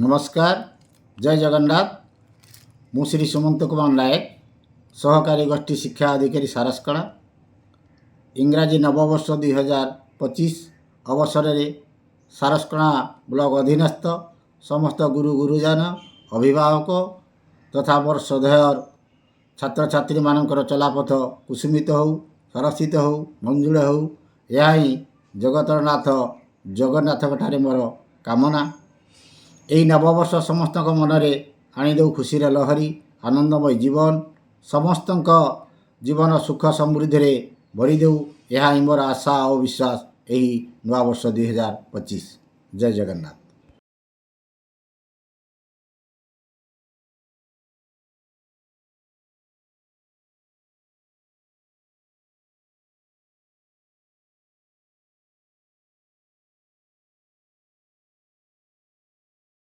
नमस्कार, जय जगन्नाथ। मु श्री सुमंत कुमार नायक, सहकारी गोष्ठी शिक्षा अधिकारी सारस्कड़ा। इंग्राजी नववर्ष 2025 अवसर में सारस्कड़ा ब्लॉक अधीनस्थ समस्त गुरु गुरुजन अभिभावक तथा मोर श्रद्धेयर छात्र छात्री मानकर चलापथ कुसुमित हो, सरसित हो, मंजुल हो, यह ही जगतरनाथ जगन्नाथ मोर कामना। यही नववर्ष समस्त मनरे आणिदेव खुशीर लहरी, आनंदमय जीवन, समस्त जीवन सुख समृद्धि भरीदेव, यह ही मोर आशा और विश्वास यही नववर्ष 2025। जय जगन्नाथ।